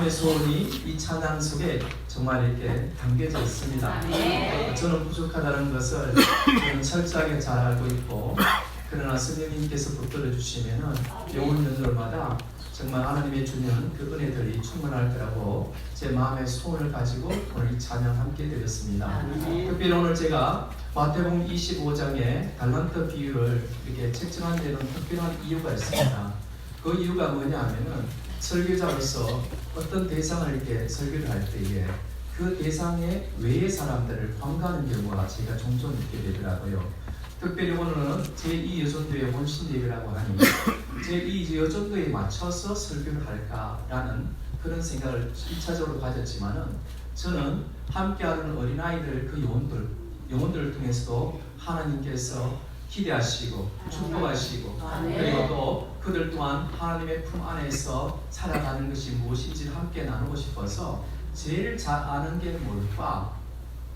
마음의 소원이 이 찬양 속에 정말 이렇게 담겨져 있습니다. 저는 부족하다는 것을 저는 철저하게 잘 알고 있고, 그러나 스님께서 붙들어 주시면은 영혼 연절마다 정말 하나님의 주는 그 은혜들이 충만할 거라고 제 마음의 소원을 가지고 오늘 이 찬양 함께 드렸습니다. 특별히 오늘 제가 마태복음 25장의 달란트 비유를 이렇게 책정한 데는 특별한 이유가 있습니다. 그 이유가 뭐냐 하면은 설교자로서 어떤 대상을 이렇게 설교를 할 때에 그 대상의 외의 사람들을 관가하는 경우가 제가 종종 있게 되더라고요. 특별히 오늘은 제2 여전도의 혼신 예배라고 하니 제2 여전도에 맞춰서 설교를 할까라는 그런 생각을 1차적으로 가졌지만은, 저는 함께하는 어린아이들 그 영혼들을 통해서도 하나님께서 기대하시고 축복하시고 그리고 또 그들 또한 하나님의 품 안에서 살아가는 것이 무엇인지 함께 나누고 싶어서 제일 잘 아는 게 뭘까?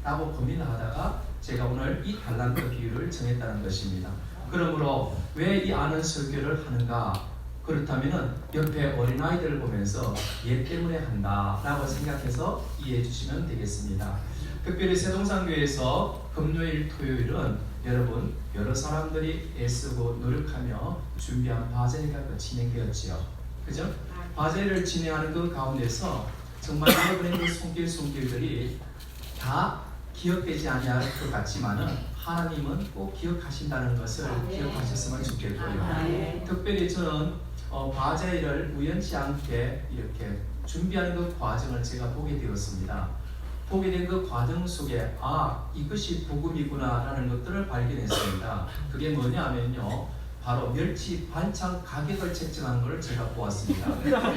라고 고민을 하다가 제가 오늘 이 달란트 비유를 정했다는 것입니다. 그러므로 왜 이 아는 설교를 하는가? 그렇다면 옆에 어린아이들을 보면서 얘 때문에 한다 라고 생각해서 이해해 주시면 되겠습니다. 특별히 세동산교회에서 금요일, 토요일은 여러분 여러 사람들이 애쓰고 노력하며 준비한 바제회가 진행되었지요. 그죠? 바제회를 진행하는 그 가운데서 정말 여러분의 그 손길들이 다 기억되지 아니할 것 같지만은 하나님은 꼭 기억하신다는 것을 기억하셨으면 좋겠고요. 특별히 저는 바제회를 우연치 않게 이렇게 준비하는 그 과정을 제가 보게 되었습니다. 보게 된 그 과정 속에 이것이 복음이구나 라는 것들을 발견했습니다. 그게 뭐냐 하면요, 바로 멸치 반찬 가격을 책정한 걸 제가 보았습니다.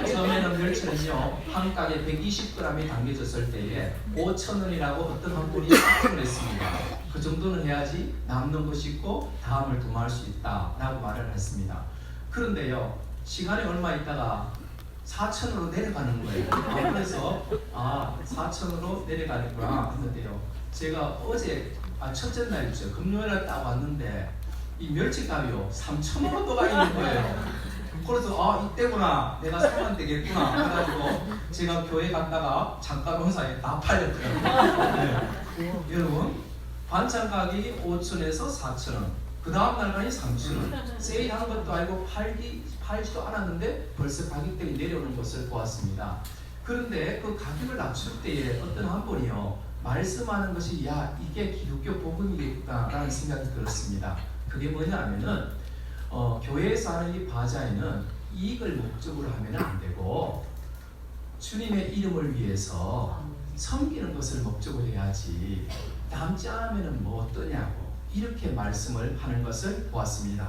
처음에는 멸치는요 한 가게 120g이 담겨졌을 때에 5,000원이라고 어떤 한 분이 책정을 했습니다. 그 정도는 해야지 남는 것이 있고 다음을 도모할 수 있다 라고 말을 했습니다. 그런데요, 시간이 얼마 있다가 4,000원으로 내려가는 거예요. 그래서 4,000원으로 내려가는구나 했는데요, 제가 어제 첫째 날이죠, 금요일날 딱 왔는데 이 멸치값이요 3,000원도가 있는 거예요. 그래서 이때구나, 내가 사면 되겠구나 해가지고 제가 교회 갔다가 잠깐 온 사이에 다 팔렸더라고요. 네. 여러분, 반찬 가격이 5,000원에서 4,000원, 그 다음 날까지 3,000원, 세일한 것도 아니고 팔지도 않았는데 벌써 가격들이 내려오는 것을 보았습니다. 그런데 그 가격을 낮출 때에 어떤 한 분이요 말씀하는 것이 이게 기독교 복음이겠구나라는 생각이 들었습니다. 그게 뭐냐면은 교회에서 하는 이 바자회는 이익을 목적으로 하면 안 되고 주님의 이름을 위해서 섬기는 것을 목적으로 해야지 남지 않으면 뭐 어떠냐고 이렇게 말씀을 하는 것을 보았습니다.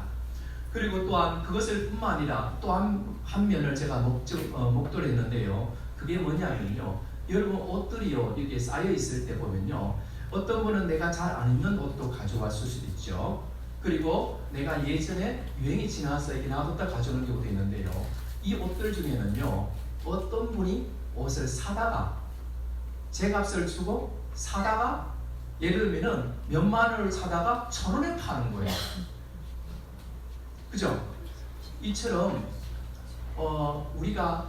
그리고 또한 그것을 뿐만 아니라 또 한 면을 제가 목도를 했는데요, 그게 뭐냐면요, 여러분 옷들이요 이렇게 쌓여 있을 때 보면요, 어떤 분은 내가 잘 안 입는 옷도 가져왔을 수도 있죠. 그리고 내가 예전에 유행이 지나서 이렇게 놔뒀다 가져오는 경우도 있는데요, 이 옷들 중에는요 어떤 분이 옷을 사다가 제값을 주고 사다가 예를 들면은 몇만 원을 사다가 1,000원에 파는 거예요. 그죠? 이처럼 우리가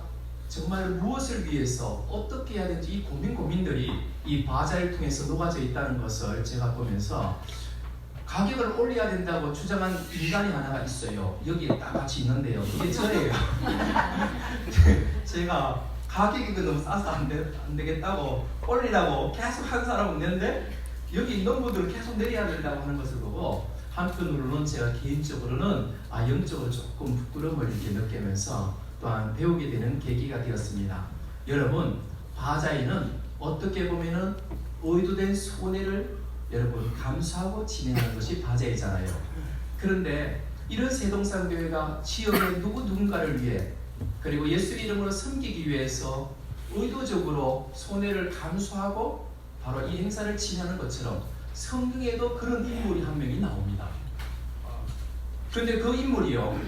정말 무엇을 위해서 어떻게 해야 되는지 이 고민들이 이 바자를 통해서 녹아져 있다는 것을 제가 보면서, 가격을 올려야 된다고 주장한 인간이 하나가 있어요. 여기에 딱 같이 있는데요, 이게 저예요. 제가 가격이 너무 싸서 안 되겠다고 올리라고 계속 한 사람은 있는데 여기 있는 분들은 계속 내려야 된다고 하는 것을 보고, 한편으로는 제가 개인적으로는 영적으로 조금 부끄러움을 이렇게 느끼면서 또한 배우게 되는 계기가 되었습니다. 여러분, 바자회는 어떻게 보면은 의도된 손해를 여러분 감수하고 진행하는 것이 바자회잖아요. 그런데 이런 세동산교회가 지역의 누군가를 위해 그리고 예수 이름으로 섬기기 위해서 의도적으로 손해를 감수하고 바로 이 행사를 진행하는 것처럼 성경에도 그런 인물이 한 명이 나옵니다. 그런데 그 인물이요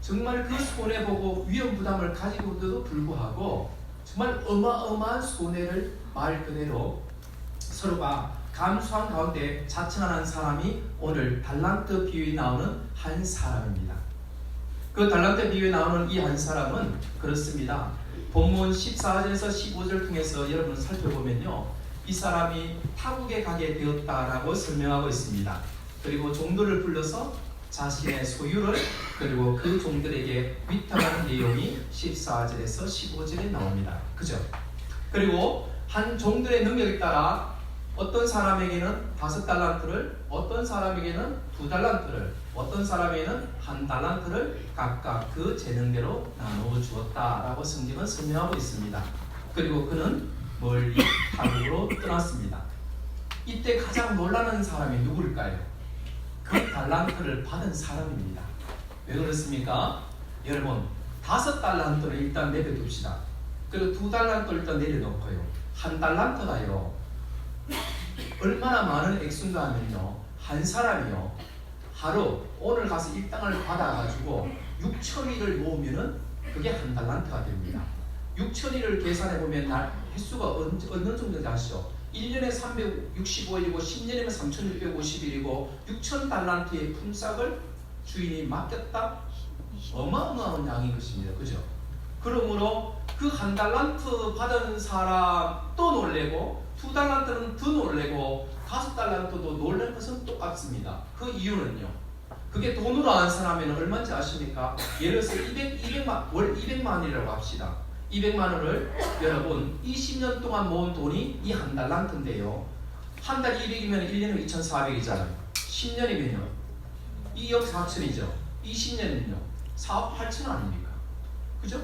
정말 그 손해보고 위험 부담을 가지고도 불구하고 정말 어마어마한 손해를 말 그대로 서로가 감수한 가운데 자청하는 사람이 오늘 달란트 비유에 나오는 한 사람입니다. 그 달란트 비유에 나오는 이 한 사람은 그렇습니다. 본문 14절에서 15절 통해서 여러분 살펴보면요, 이 사람이 타국에 가게 되었다라고 설명하고 있습니다. 그리고 종들을 불러서 자신의 소유를 그리고 그 종들에게 위탁하는 내용이 14절에서 15절에 나옵니다. 그죠? 그리고 한 종들의 능력에 따라 어떤 사람에게는 5달란트를, 어떤 사람에게는 2달란트를, 어떤 사람에게는 1달란트를 각각 그 재능대로 나누어 주었다라고 성경은 설명하고 있습니다. 그리고 그는 멀리 타국으로 떠났습니다. 이때 가장 놀라는 사람이 누구일까요? 그 달란트를 받은 사람입니다. 왜 그렇습니까? 여러분, 5달란트를 일단 내려둡시다. 그리고 2달란트를 일단 내려놓고요, 1달란트가요 얼마나 많은 액수인가 하면요, 한 사람이요 하루 오늘 가서 이 땅을 받아가지고 6,000일을 모으면은 그게 1달란트가 됩니다. 6,000일을 계산해보면 날 횟수가 어느 정도인지 아시죠? 1년에 365일이고 10년이면 3,650일이고 6,000달란트의 품삯을 주인이 맡겼다? 어마어마한 양인 것입니다. 그죠? 그러므로 그 1달란트 받은 사람도 놀래고 2달란트는 더 놀래고 5달란트도 놀랄 것은 똑같습니다. 그 이유는요, 그게 돈으로 한 사람에는 얼마인지 아십니까? 예를 들어서 200만, 월 200만이라고 합시다. 200만 원을 여러분 20년 동안 모은 돈이 이 1달란트인데요, 한 달 200이면 1년이면 2,400이잖아요. 10년이면요 2억 4천이죠. 20년이면요 4억 8천 아닙니까? 그죠?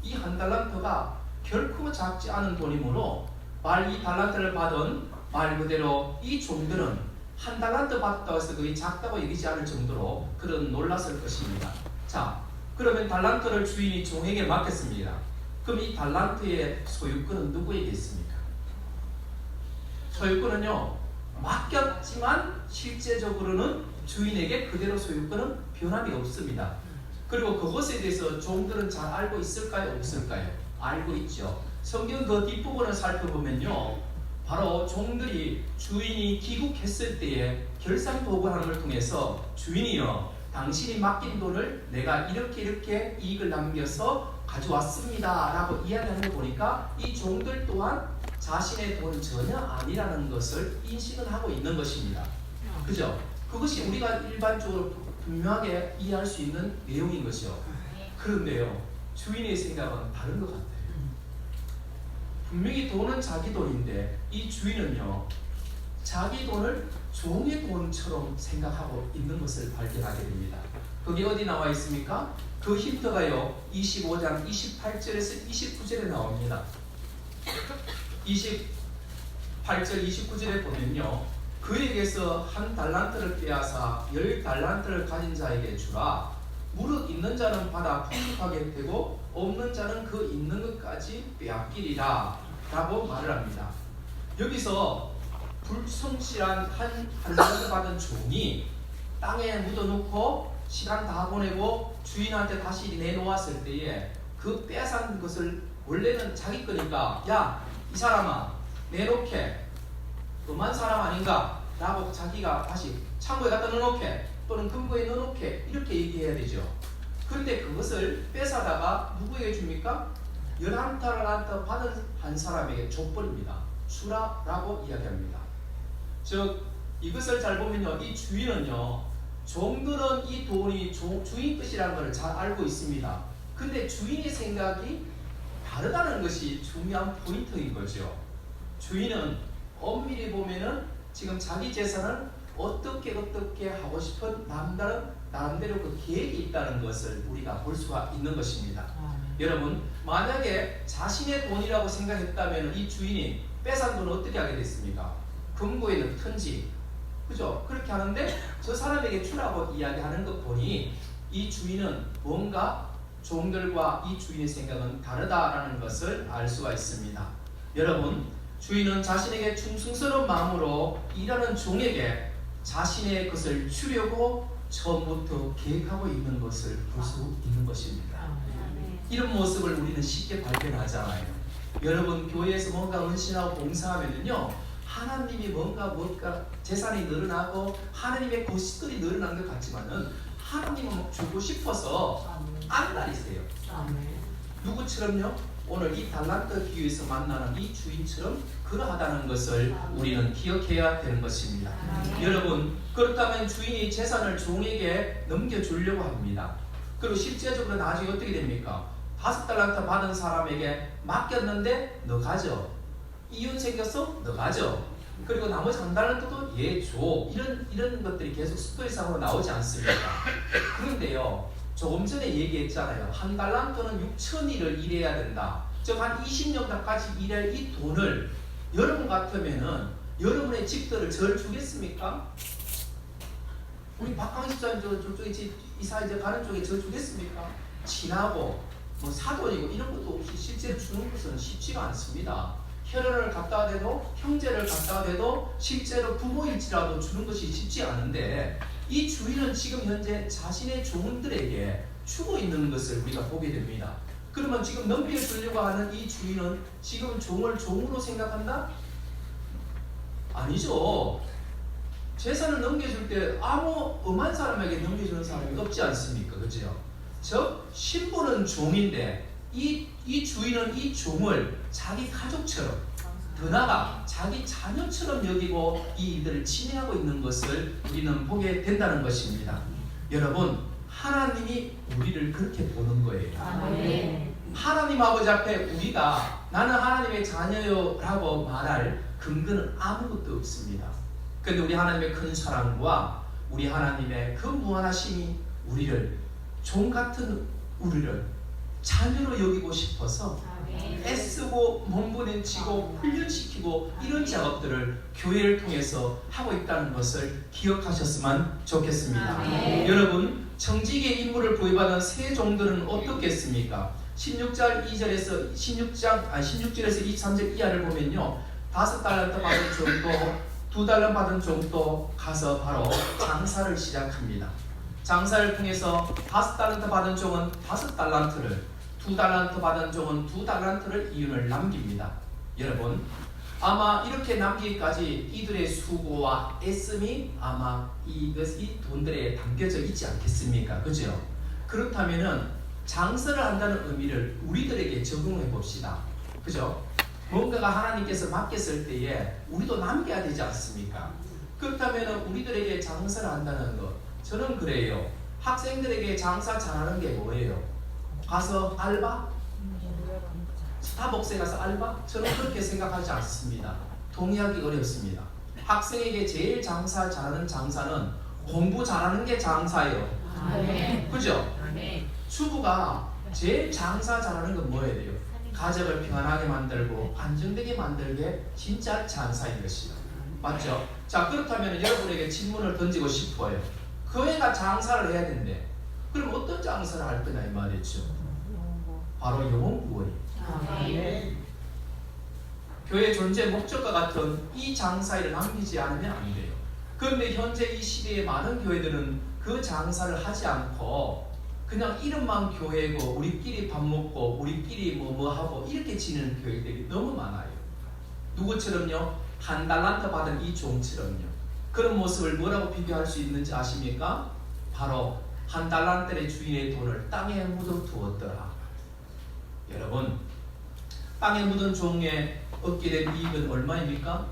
이 1달란트가 결코 작지 않은 돈이므로 이 달란트를 받은 말 그대로 이 종들은 1달란트 받았다고 해서 그게 작다고 여기지 않을 정도로 그런 놀랐을 것입니다. 자, 그러면 달란트를 주인이 종에게 맡겼습니다. 그럼 이 달란트의 소유권은 누구에게 있습니까? 소유권은요, 맡겼지만 실제적으로는 주인에게 그대로 소유권은 변함이 없습니다. 그리고 그것에 대해서 종들은 잘 알고 있을까요? 없을까요? 알고 있죠. 성경 그 뒷부분을 살펴보면요, 바로 종들이 주인이 귀국했을 때에 결산보고함을 통해서 주인이요, 당신이 맡긴 돈을 내가 이렇게 이익을 남겨서 가져왔습니다 라고 이야기하는 거 보니까 이 종들 또한 자신의 돈은 전혀 아니라는 것을 인식을 하고 있는 것입니다. 그죠? 그것이 우리가 일반적으로 분명하게 이해할 수 있는 내용인 것이죠. 그런데요, 주인의 생각은 다른 것 같아요. 분명히 돈은 자기 돈인데 이 주인은요, 자기 돈을 종의 돈처럼 생각하고 있는 것을 발견하게 됩니다. 그게 어디 나와 있습니까? 그 힌트가요 25장 28절에서 29절에 나옵니다. 28절 29절에 보면요, 그에게서 1달란트를 빼앗아 10달란트를 가진 자에게 주라. 무릇 있는 자는 받아 풍족하게 되고 없는 자는 그 있는 것까지 빼앗기리라 라고 말을 합니다. 여기서 불성실한 한 달란트 받은 종이 땅에 묻어놓고 시간 다 보내고 주인한테 다시 내놓았을 때에 그 빼앗은 것을 원래는 자기 거니까, 야, 이 사람아 내놓게, 그만 사람 아닌가 라고 자기가 다시 창고에 갖다 넣어놓게 또는 금고에 넣어놓게 이렇게 얘기해야 되죠. 그런데 그것을 뺏어다가 누구에게 줍니까? 11달란트 받은 한 사람에게 줘버립니다. 주라 라고 이야기합니다. 즉 이것을 잘 보면요, 이 주인은요, 종들은 이 돈이 주인 뜻이라는 것을 잘 알고 있습니다. 근데 주인의 생각이 다르다는 것이 중요한 포인트인 거죠. 주인은 엄밀히 보면은 지금 자기 재산을 어떻게 하고 싶은 나름대로 그 계획이 있다는 것을 우리가 볼 수가 있는 것입니다. 여러분, 만약에 자신의 돈이라고 생각했다면 이 주인이 뺏은 돈을 어떻게 하게 됐습니까? 금고에 넣든지, 그죠? 그렇게 하는데 저 사람에게 주라고 이야기하는 것 보니 이 주인은 뭔가 종들과 이 주인의 생각은 다르다라는 것을 알 수가 있습니다. 여러분, 주인은 자신에게 충성스러운 마음으로 일하는 종에게 자신의 것을 주려고 처음부터 계획하고 있는 것을 볼 수 있는 것입니다. 이런 모습을 우리는 쉽게 발견하잖아요. 여러분, 교회에서 뭔가 헌신하고 봉사하면요, 하나님이 뭔가 재산이 늘어나고 하나님의 고식들이 늘어난 것 같지만은 하나님은 주고 싶어서 안 다니세요. 누구처럼요? 오늘 이 달란트 비유에서 만나는 이 주인처럼 그러하다는 것을 우리는 기억해야 되는 것입니다. 여러분, 그렇다면 주인이 재산을 종에게 넘겨주려고 합니다. 그리고 실제적으로 나중에 어떻게 됩니까? 5달란트 받은 사람에게 맡겼는데 너 가져. 이윤 생겼어? 너 가져. 그리고 나머지 1달란트도 얘 줘. 이런 것들이 계속 스토리상으로 나오지 않습니까? 그런데요, 조금 전에 얘기했잖아요. 1달란트는 6,000일을 일해야 된다. 즉 한 20년까지 일할 이 돈을 여러분 같으면은 여러분의 집들을 절 주겠습니까? 우리 박강식 집사님 저쪽에 이사 이제 가는 쪽에 절 주겠습니까? 친하고 뭐 사돈이고 이런 것도 없이 실제로 주는 것은 쉽지가 않습니다. 혈연을 갖다 대도 형제를 갖다 대도 실제로 부모일지라도 주는 것이 쉽지 않은데 이 주인은 지금 현재 자신의 종들에게 주고 있는 것을 우리가 보게 됩니다. 그러면 지금 넘겨주려고 하는 이 주인은 지금 종을 종으로 생각한다? 아니죠. 재산을 넘겨줄 때 아무 엄한 사람에게 넘겨주는 사람이 없지 않습니까? 그죠? 즉 신부는 종인데 이 주인은 이 종을 자기 가족처럼, 더 나아가 자기 자녀처럼 여기고 이 일들을 진행하고 있는 것을 우리는 보게 된다는 것입니다. 여러분, 하나님이 우리를 그렇게 보는 거예요. 아멘. 하나님 아버지 앞에 우리가 나는 하나님의 자녀요 라고 말할 근거는 아무것도 없습니다. 그런데 우리 하나님의 큰 사랑과 우리 하나님의 그 무한하심이 우리를, 종 같은 우리를 자녀로 여기고 싶어서 애쓰고 몸부림치고 훈련시키고 이런 작업들을 교회를 통해서 하고 있다는 것을 기억하셨으면 좋겠습니다. 여러분, 청지기의 임무를 부여받은 세 종들은 어떻겠습니까? 16절 2절에서 16절에서 23절 이하를 보면요, 5달란트 받은 종도 2달란트 받은 종도 가서 바로 장사를 시작합니다. 장사를 통해서 5달란트 받은 종은 5달란트를, 2달란트 받은 종은 2달란트를 이윤을 남깁니다. 여러분, 아마 이렇게 남기기까지 이들의 수고와 애씀이 아마 이 돈들에 담겨져 있지 않겠습니까? 그죠? 그렇다면은 장사를 한다는 의미를 우리들에게 적용해 봅시다. 그죠? 뭔가가 하나님께서 맡겼을 때에 우리도 남겨야 되지 않습니까? 그렇다면 우리들에게 장사를 한다는 것, 저는 그래요. 학생들에게 장사 잘하는 게 뭐예요? 가서 알바? 스타벅스에 가서 알바? 저는 그렇게 생각하지 않습니다. 동의하기 어렵습니다. 학생에게 제일 장사 잘하는 장사는 공부 잘하는 게 장사예요. 그죠? 주부가 제일 장사 잘하는 건 뭐예요? 돼요? 가정을 평안하게 만들고 안정되게 만들게 진짜 장사인 것이다. 맞죠? 자, 그렇다면 여러분에게 질문을 던지고 싶어요. 교회가 장사를 해야 되는데 그럼 어떤 장사를 할 거냐 이 말이죠. 바로 영혼 구원입니다. 교회 존재 목적과 같은 이 장사일을 남기지 않으면 안 돼요. 그런데 현재 이 시대에 많은 교회들은 그 장사를 하지 않고 그냥 이름만 교회고 우리끼리 밥 먹고 우리끼리 뭐 하고 이렇게 지내는 교회들이 너무 많아요. 누구처럼요? 1달란트 받은 이 종처럼요. 그런 모습을 뭐라고 비교할 수 있는지 아십니까? 바로 1달란트의 주인의 돈을 땅에 묻어 두었더라. 여러분, 땅에 묻은 종에 얻게 된 이익은 얼마입니까?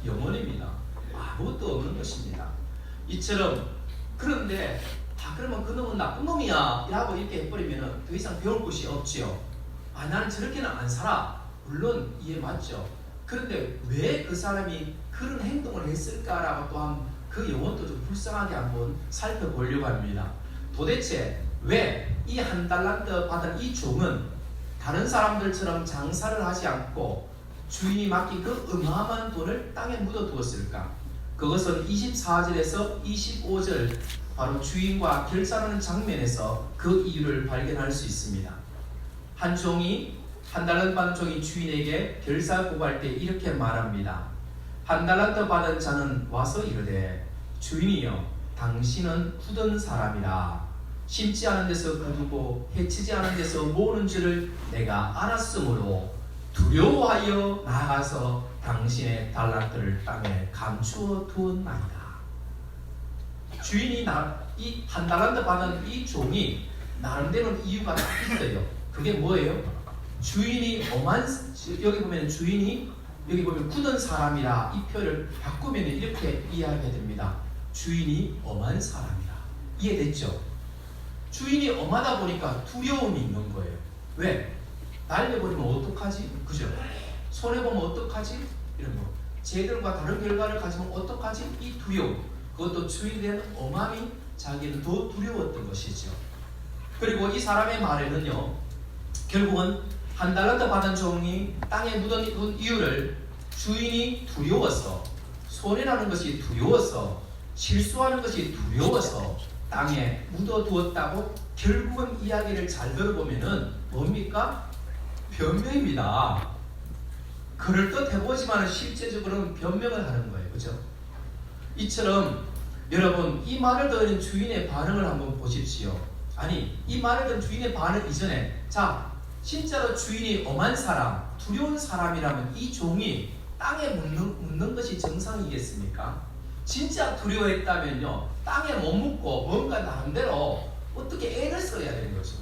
영원입니다. 아무것도 없는 것입니다. 이처럼 그런데 그러면 그놈은 나쁜 놈이야 라고 이렇게 해버리면 더 이상 배울 것이 없지요. 나는 저렇게는 안 살아. 물론 이해 맞죠. 그런데 왜 그 사람이 그런 행동을 했을까라고 또한 그 영혼도 좀 불쌍하게 한번 살펴보려고 합니다. 도대체 왜 이 1달란트 받은 이 종은 다른 사람들처럼 장사를 하지 않고 주인이 맡긴 그 어마어마한 돈을 땅에 묻어두었을까? 그것은 24절에서 25절 바로 주인과 결산하는 장면에서 그 이유를 발견할 수 있습니다. 한 종이 1달란트 받은 종이 주인에게 결사 고할 때 이렇게 말합니다. 1달란트 받은 자는 와서 이르되 주인이여 당신은 굳은 사람이라 심지 않은 데서 거두고 해치지 않은 데서 모으는 줄을 내가 알았으므로 두려워하여 나아가서 당신의 달란트를 땅에 감추어 두었나이다. 주인이 이 1달란트 받은 이 종이 나름대로 이유가 있어요. 그게 뭐예요? 주인이 엄한, 여기 보면 주인이, 여기 보면 굳은 사람이라 이 표현을 바꾸면 이렇게 이해하게 됩니다. 주인이 엄한 사람이라. 이해됐죠? 주인이 엄하다 보니까 두려움이 있는 거예요. 왜? 날려버리면 어떡하지? 그죠? 손해보면 어떡하지? 이런 거. 쟤들과 다른 결과를 가지면 어떡하지? 이 두려움. 그것도 주인에 대한 엄함이 자기는 더 두려웠던 것이죠. 그리고 이 사람의 말에는요, 결국은 한 달란트 받은 종이 땅에 묻은 이유를 주인이 두려워서, 손해라는 것이 두려워서, 실수하는 것이 두려워서 땅에 묻어두었다고 결국은 이야기를 잘 들어보면은 뭡니까? 변명입니다. 그럴듯해 보지만 실제적으로는 변명을 하는 거예요. 그죠? 이처럼 여러분 이 말을 들은 주인의 반응을 한번 보십시오. 아니 이 말을 들은 주인의 반응 이전에 자 진짜로 주인이 엄한 사람, 두려운 사람이라면 이 종이 땅에 묻는 것이 정상이겠습니까? 진짜 두려워했다면요 땅에 못 묻고 뭔가 나름대로 어떻게 애를 써야 되는 거죠.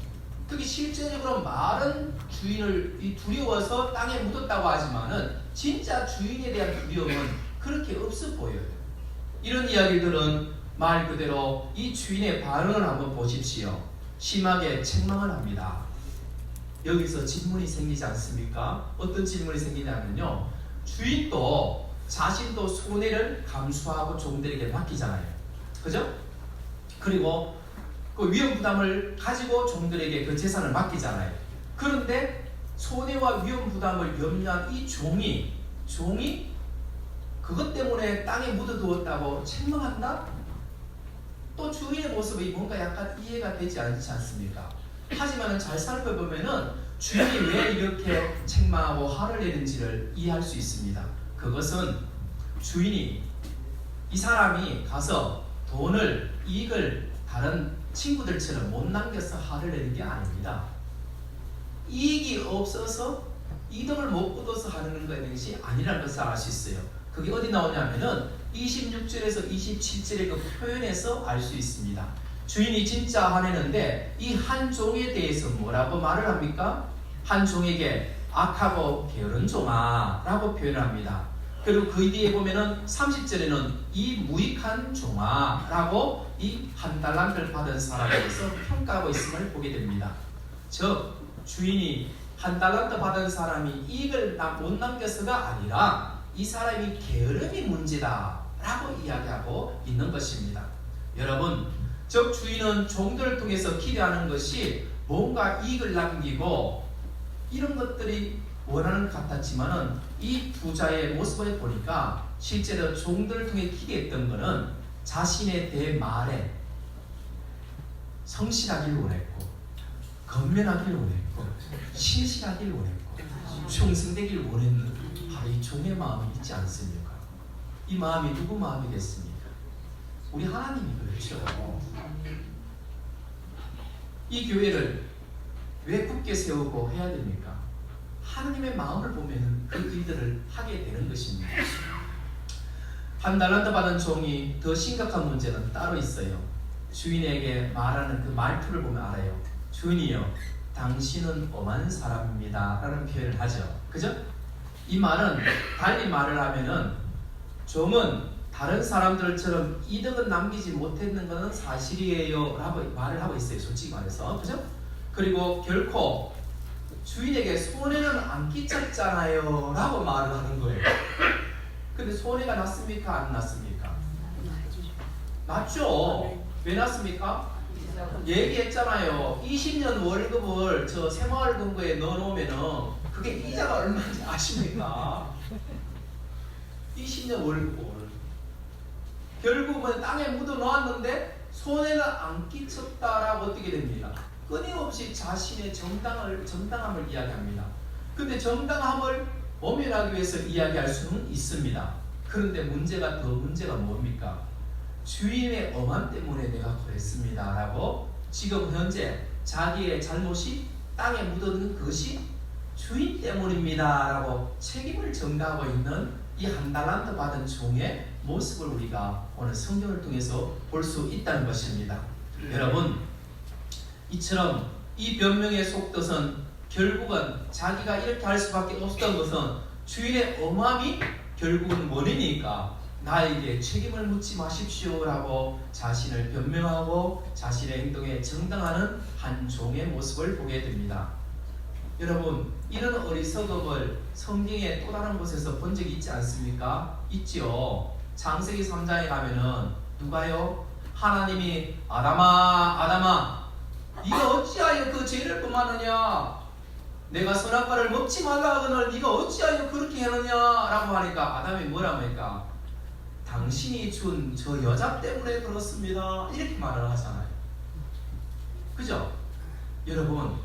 특히 실제적으로 말은 주인을 두려워서 땅에 묻었다고 하지만은 진짜 주인에 대한 두려움은 그렇게 없어 보여요. 이런 이야기들은 말 그대로 이 주인의 반응을 한번 보십시오. 심하게 책망을 합니다. 여기서 질문이 생기지 않습니까? 어떤 질문이 생기냐면요. 주인도 자신도 손해를 감수하고 종들에게 맡기잖아요. 그죠? 그리고 그 위험 부담을 가지고 종들에게 그 재산을 맡기잖아요. 그런데 손해와 위험 부담을 염려한 이 종이 그것 때문에 땅에 묻어두었다고 책망한다? 또 주인의 모습이 뭔가 약간 이해가 되지 않지 않습니까? 하지만 잘 살펴보면은 주인이 왜 이렇게 책망하고 화를 내는지를 이해할 수 있습니다. 그것은 주인이 이 사람이 가서 돈을 이익을 다른 친구들처럼 못 남겨서 화를 내는 게 아닙니다. 이익이 없어서 이득을 못 얻어서 하는 것이 아니라는 것을 알 수 있어요. 그게 어디 나오냐면은 26절에서 27절의 그 표현에서 알 수 있습니다. 주인이 진짜 화내는데 이 한 종에 대해서 뭐라고 말을 합니까? 한 종에게 악하고 게으른 종아 라고 표현을 합니다. 그리고 그 뒤에 보면은 30절에는 이 무익한 종아 라고 이 한 달란트를 받은 사람에 대해서 평가하고 있음을 보게 됩니다. 즉 주인이 한 달란트 받은 사람이 이익을 못 남겨서가 아니라 이 사람이 게으름이 문제다 라고 이야기하고 있는 것입니다. 여러분 즉 주인은 종들을 통해서 기대하는 것이 뭔가 이익을 남기고 이런 것들이 원하는 것 같았지만은 이 부자의 모습을 보니까 실제로 종들을 통해 기대했던 것은 자신의 대말에 성실하길 원했고 건면하길 원했고 신실하길 원했고 충성되길 원했는 바로 이 종의 마음이 있지 않습니까? 이 마음이 누구 마음이겠습니까? 우리 하나님이 그렇죠. 이 교회를 왜 굳게 세우고 해야 됩니까? 하나님의 마음을 보면 그 일들을 하게 되는 것입니다. 한 달란트 받은 종이 더 심각한 문제는 따로 있어요. 주인에게 말하는 그 말투를 보면 알아요. 주인이요, 당신은 엄한 사람입니다 라는 표현을 하죠. 그죠? 이 말은 달리 말을 하면은 종은 다른 사람들처럼 이득은 남기지 못했는 것은 사실이에요 라고 말을 하고 있어요. 솔직히 말해서. 그죠? 그리고 결코 주인에게 손해는 안 끼쳤잖아요 라고 말을 하는 거예요. 근데 손해가 났습니까? 안 났습니까? 났죠. 왜 났습니까? 얘기했잖아요. 20년 월급을 저 새마을금고에 넣어놓으면은 그게 이자가 얼마인지 아십니까? 20년 월급을 결국은 땅에 묻어놓았는데 손해는 안 끼쳤다라고 어떻게 됩니다? 끊임없이 자신의 정당함을 이야기합니다. 근데 정당함을 모면하기 위해서 이야기할 수는 있습니다. 그런데 문제가 뭡니까? 주인의 엄함 때문에 내가 그랬습니다 라고 지금 현재 자기의 잘못이 땅에 묻어든 그것이 주인 때문입니다 라고 책임을 전가하고 있는 이 한 달란트 받은 종의 모습을 우리가 오늘 성경을 통해서 볼 수 있다는 것입니다. 여러분 이처럼 이 변명의 속뜻은 결국은 자기가 이렇게 할 수밖에 없었던 것은 주인의 엄함이 결국은 원인이니까 나에게 책임을 묻지 마십시오라고 자신을 변명하고 자신의 행동에 정당하는 한 종의 모습을 보게 됩니다. 여러분, 이런 어리석음을 성경의 또 다른 곳에서 본 적이 있지 않습니까? 있지요. 창세기 3장에 가면은 누가요? 하나님이 아담아 네가 어찌하여 그 죄를 범하느냐? 내가 선악과를 먹지 말라 하거늘 네가 어찌하여 그렇게 하느냐? 라고 하니까 아담이 뭐라 하니까 당신이 준 저 여자 때문에 그렇습니다. 이렇게 말을 하잖아요. 그죠? 여러분,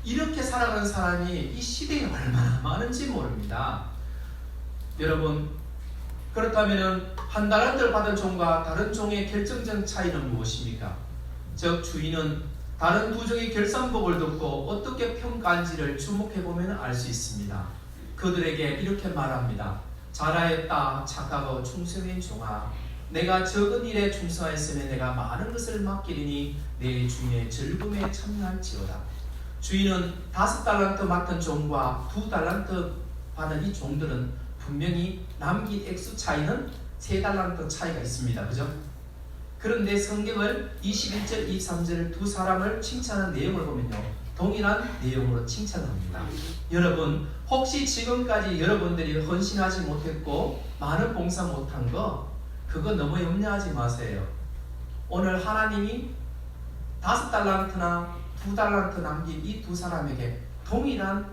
이렇게 살아가는 사람이 이 시대에 얼마나 많은지 모릅니다. 여러분, 그렇다면 한 달란트를 받은 종과 다른 종의 결정적 차이는 무엇입니까? 즉 주인은 다른 두 종의 결산복을 듣고 어떻게 평가한지를 주목해보면 알 수 있습니다. 그들에게 이렇게 말합니다. 잘하였다 착하고 충성인 종아, 내가 적은 일에 충성하였으면 내가 많은 것을 맡기리니 내 주인의 즐거움에 참여할지어다. 주인은 5달란트 맡은 종과 2달란트 받은 이 종들은 분명히 남긴 액수 차이는 3달란트 차이가 있습니다. 그죠? 그런데 성경을 21절, 23절 두 사람을 칭찬한 내용을 보면요, 동일한 내용으로 칭찬합니다. 여러분, 혹시 지금까지 여러분들이 헌신하지 못했고 많은 봉사 못한 거, 그거 너무 염려하지 마세요. 오늘 하나님이 5달란트나 2달란트 남긴 이 두 사람에게 동일한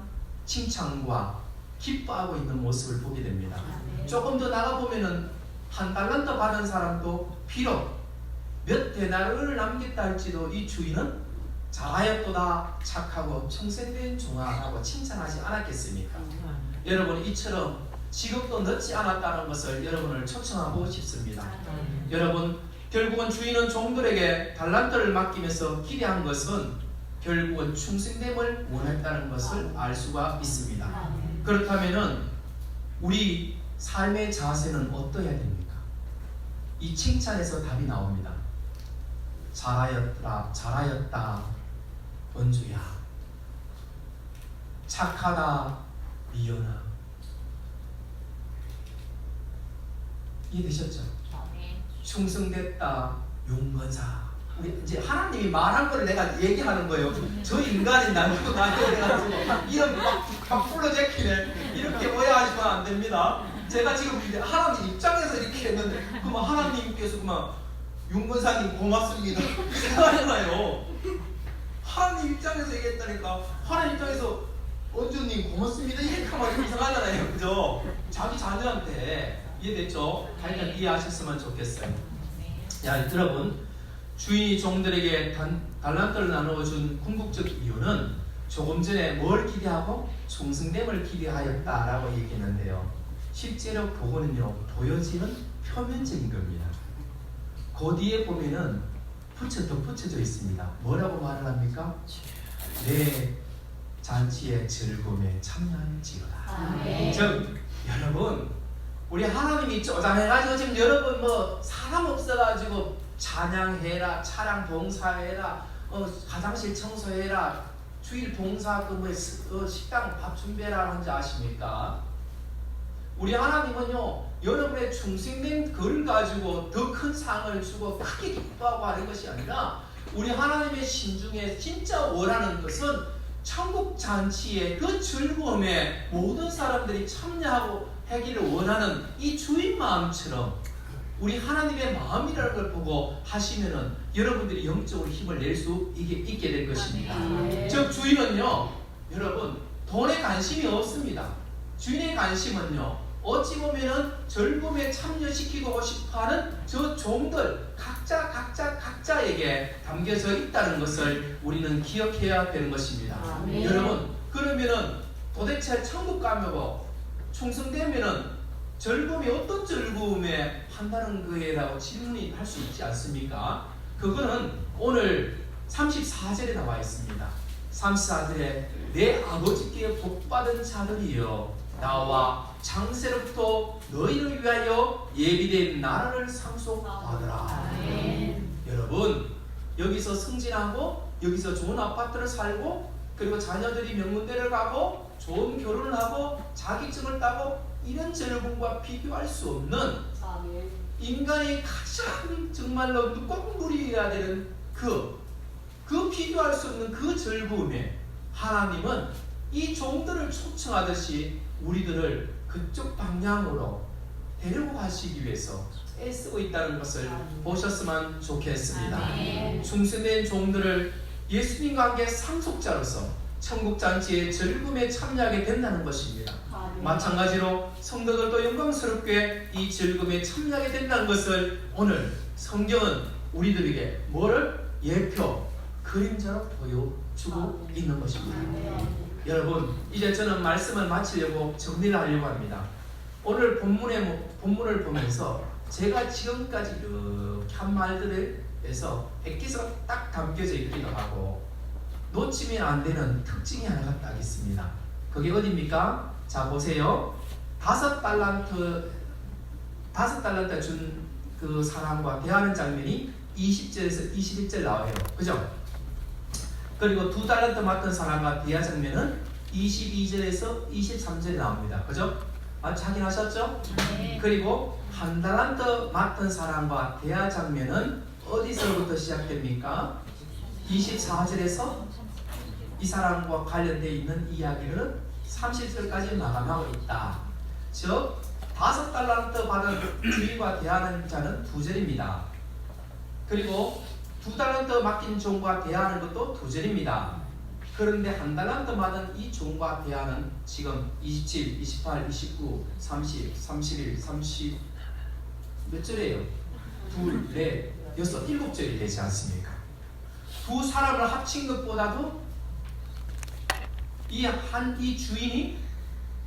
칭찬과 기뻐하고 있는 모습을 보게 됩니다. 조금 더 나가보면은 1달란트 받은 사람도 비록 몇 데나리온을 남겼다 할지도 이 주인은 잘하였도다 착하고 충성된 종아라고 칭찬하지 않았겠습니까? 여러분, 이처럼 지금도 늦지 않았다는 것을 여러분을 초청하고 싶습니다. 여러분, 결국은 주인은 종들에게 달란트를 맡기면서 기대한 것은 결국은 충성됨을 원했다는 것을 알 수가 있습니다. 그렇다면 우리 삶의 자세는 어떠해야 됩니까? 이 칭찬에서 답이 나옵니다. 잘하였다 은주야, 착하다 미연아. 이해되셨죠? 충성됐다 용건사. 우리 이제 하나님이 말한 걸 내가 얘기하는 거예요. 저 인간이 나누고 나누어가지고 이런 막 불러제키네. 이렇게 오해하시면 안 됩니다. 제가 지금 이제 하나님 입장에서 이렇게 했는데 그만 하나님께서 그만 용건사님 고맙습니다 이상하잖아요. 하나님 입장에서 얘기했다니까 하나님 입장에서 원주님 고맙습니다 이렇게 하면 이상하잖아요. 그죠? 자기 자녀한테. 이해됐죠? 하여간 이해하셨으면 좋겠어요. 야, 여러분, 주인이 종들에게 달란트를 나누어준 궁극적 이유는 조금 전에 뭘 기대하고 충성됨을 기대하였다라고 얘기했는데요. 실제로 그거는요, 보여지는 표면적인 겁니다. 그 뒤에 보면은 덧붙여져 있습니다. 뭐라고 말을 합니까? 내 잔치의 즐거움에 참여할지어다. 즉, 여러분, 우리 하나님이 쪼잔해가지고 지금 여러분 뭐 사람 없어가지고 찬양해라, 차량 봉사해라, 화장실 청소해라, 주일 봉사 식당 밥 준비해라 하는지 아십니까? 우리 하나님은요, 여러분의 충성된 글 가지고 더 큰 상을 주고 크게 기뻐하고 하는 것이 아니라 우리 하나님의 심중에 진짜 원하는 것은 천국 잔치의 그 즐거움에 모든 사람들이 참여하고 하기를 원하는 이 주인 마음처럼 우리 하나님의 마음이라는 걸 보고 하시면은 여러분들이 영적으로 힘을 낼 수 있게 될 것입니다. 즉 주인은요, 여러분 돈에 관심이 없습니다. 주인의 관심은요, 어찌 보면은 즐거움에 참여시키고 싶어하는 저 종들 각자에게 담겨져 있다는 것을 우리는 기억해야 되는 것입니다. 여러분, 그러면은 도대체 천국 가면 충성되면은 즐거움이 어떤 즐거움에 한다는 거에라고 질문이 할 수 있지 않습니까? 그거는 오늘 34절에 나와 있습니다. 34절에 내 아버지께 복받은 자들이여 나와 창세로부터 너희를 위하여 예비된 나라를 상속받으라. 여러분, 여기서 승진하고 여기서 좋은 아파트를 살고 그리고 자녀들이 명문대를 가고 좋은 결혼을 하고 자격증을 따고 이런 즐거움과 비교할 수 없는 인간이 가장 정말로 꼭 누려야 되는 그 비교할 수 없는 그 즐거움에 하나님은 이 종들을 초청하듯이 우리들을 그쪽 방향으로 데리고 가시기 위해서 애쓰고 있다는 것을 보셨으면 좋겠습니다. 중생된 종들을 예수님과 함께 상속자로서 천국잔치의 즐거움에 참여하게 된다는 것입니다. 마찬가지로 성도들도 영광스럽게 이 즐거움에 참여하게 된다는 것을 오늘 성경은 우리들에게 뭐를 예표, 그림자로 보여주고 있는 것입니다. 여러분, 이제 저는 말씀을 마치려고 정리를 하려고 합니다. 오늘 본문을 보면서 제가 지금까지 이렇게 한 말들에서 액기스가 딱 담겨져 있기도 하고 놓치면 안 되는 특징이 하나가 딱 있습니다. 그게 어디입니까? 자, 보세요. 5달란트 준 그 사람과 대하는 장면이 20절에서 21절 나와요. 그죠? 그리고 2달란트 맡은 사람과 대화 장면은 22절에서 23절에 나옵니다. 그죠? 확인하셨죠? 네. 그리고 1달란트 맡은 사람과 대화 장면은 어디서부터 시작됩니까? 24절에서 이 사람과 관련되어 있는 이야기를 30절까지 마감하고 있다. 즉 5달란트 받은 주인과 대하는 자는 2절입니다. 그리고 2달란트 맡긴 종과 대하는 것도 2절입니다. 그런데 1달란트 받은 이 종과 대하는 지금 27, 28, 29, 30, 31, 30 몇 절이에요? 2, 4, 6, 7절이 되지 않습니까? 두 사람을 합친 것보다도 이 주인이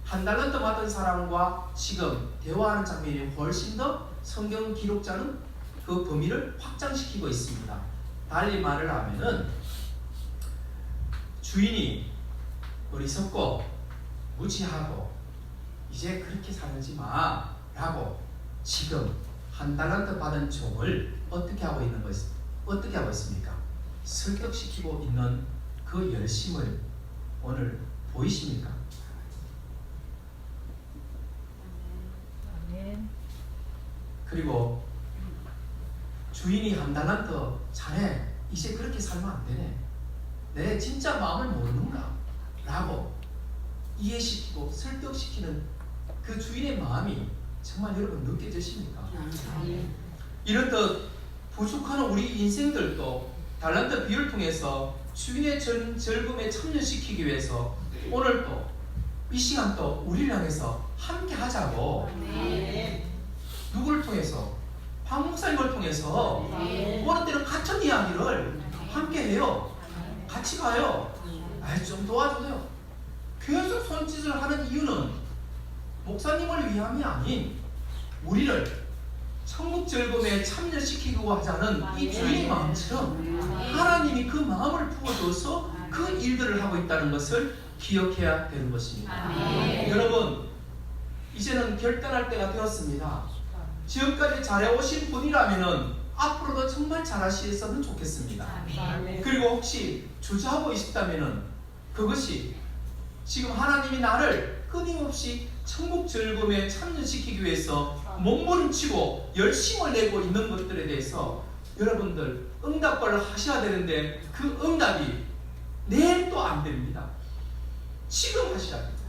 1달란트 받은 사람과 지금 대화하는 장면이 훨씬 더 성경 기록자는 그 범위를 확장시키고 있습니다. 달리 말을 하면은 주인이 어리석고 무지하고 이제 그렇게 살지 마 라고 지금 1달란트 받은 종을 어떻게 하고 있습니까? 설득시키고 있는 그 열심을 오늘 보이십니까? 그리고 주인이 1달란트 자네 이제 그렇게 살면 안 되네. 내 진짜 마음을 모르는가? 라고 이해시키고 설득시키는 그 주인의 마음이 정말 여러분 느껴지십니까? 이렇듯 부족한 우리 인생들도 달란트 비유를 통해서 주인의 즐거움에 참여시키기 위해서 오늘 또 이 시간 또 우리를 향해서 함께 하자고. 누구를 통해서? 박 목사님을 통해서 어느 때는 같은 이야기를 함께 해요. 같이 가요. 좀 도와주세요. 계속 손짓을 하는 이유는 목사님을 위함이 아닌 우리를 천국 즐거움에 참여시키고 하자는 이 주인의 마음처럼 하나님이 그 마음을 부어줘서 그 일들을 하고 있다는 것을 기억해야 되는 것입니다. 여러분, 이제는 결단할 때가 되었습니다. 지금까지 잘해오신 분이라면 앞으로도 정말 잘하시었으면 좋겠습니다. 그리고 혹시 주저하고 있다면 그것이 지금 하나님이 나를 끊임없이 천국 즐거움에 참여시키기 위해서 몸부림치고 열심을 내고 있는 것들에 대해서 여러분들 응답을 하셔야 되는데 그 응답이 내일도 안 됩니다. 지금 하셔야 됩니다.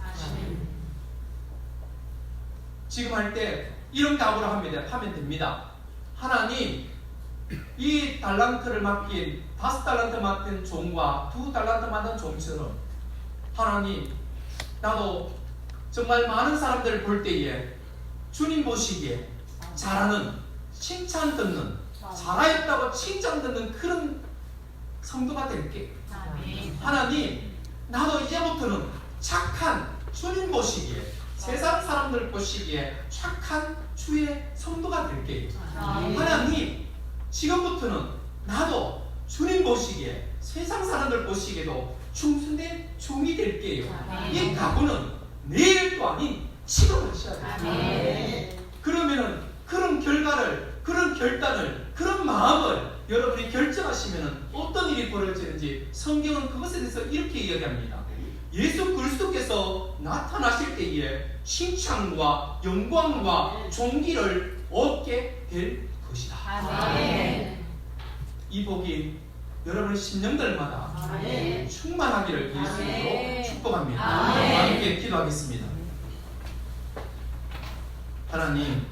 지금 할 때 이런 각오를 하면 됩니다. 하나님, 이 달란트를 맡긴 5달란트 맡은 종과 2달란트 맡은 종처럼 하나님, 나도 정말 많은 사람들을 볼 때에 주님 보시기에 잘하는, 칭찬 듣는, 잘하였다고 칭찬 듣는 그런 성도가 될게. 하나님, 나도 이제부터는 착한, 주님 보시기에, 세상 사람들 보시기에 착한 주의 성도가 될게. 하나님, 지금부터는 나도 주님 보시기에, 세상 사람들 보시기에도 충성된 종이 될게요. 이 각오는 내일도 아닌 지금 하셔야 돼요. 그러면은 그런 결과를, 그런 결단을, 그런 마음을 여러분이 결정하시면 어떤 일이 벌어지는지 성경은 그것에 대해서 이렇게 이야기합니다. 예수 그리스도께서 나타나실 때에 칭찬과 영광과 존귀를 얻게 될 것이다. 아멘. 이 복이 여러분의 심령들마다 충만하기를 예수님으로 축복합니다. 함께 기도하겠습니다. 하나님,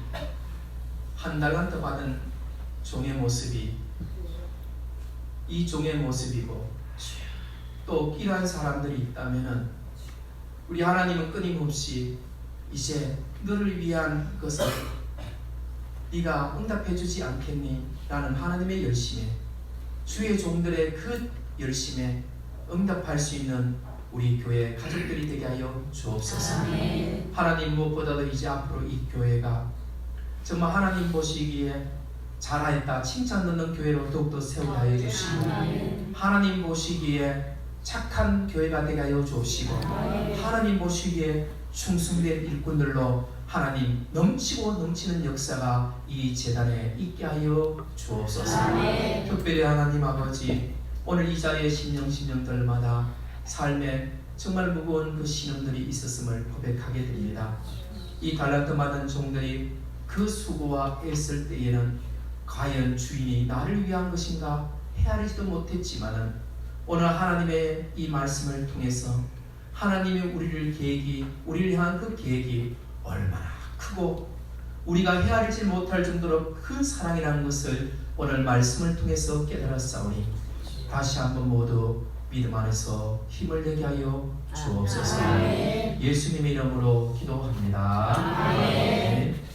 한 달란트 받은 종의 모습이 이 종의 모습이고 또 이러한 사람들이 있다면 우리 하나님은 끊임없이 이제 너를 위한 것을 네가 응답해 주지 않겠니? 라는 하나님의 열심에, 주의 종들의 그 열심에 응답할 수 있는 우리 교회 가족들이 되게 하여 주옵소서. 하나님, 무엇보다도 이제 앞으로 이 교회가 정말 하나님 보시기에 잘하였다 칭찬 듣는 교회로 더욱더 세우게 하여 주시고, 하나님 보시기에 착한 교회가 되게 하여 주시고, 하나님 보시기에 충성된 일꾼들로 하나님 넘치고 넘치는 역사가 이 재단에 있게 하여 주옵소서. 특별히 하나님 아버지, 오늘 이 자리에 심령들마다 삶에 정말 무거운 그 신음들이 있었음을 고백하게 됩니다. 이 달란트 받은 종들이 그 수고와 애쓸 때에는 과연 주인이 나를 위한 것인가 헤아리지도 못했지만은 오늘 하나님의 이 말씀을 통해서 하나님의 우리를 향한 그 계획이 얼마나 크고 우리가 헤아리지 못할 정도로 큰 사랑이라는 것을 오늘 말씀을 통해서 깨달았사오니 다시 한번 모두 믿음 안에서 힘을 내게 하여 주옵소서. 예수님의 이름으로 기도합니다. 아멘.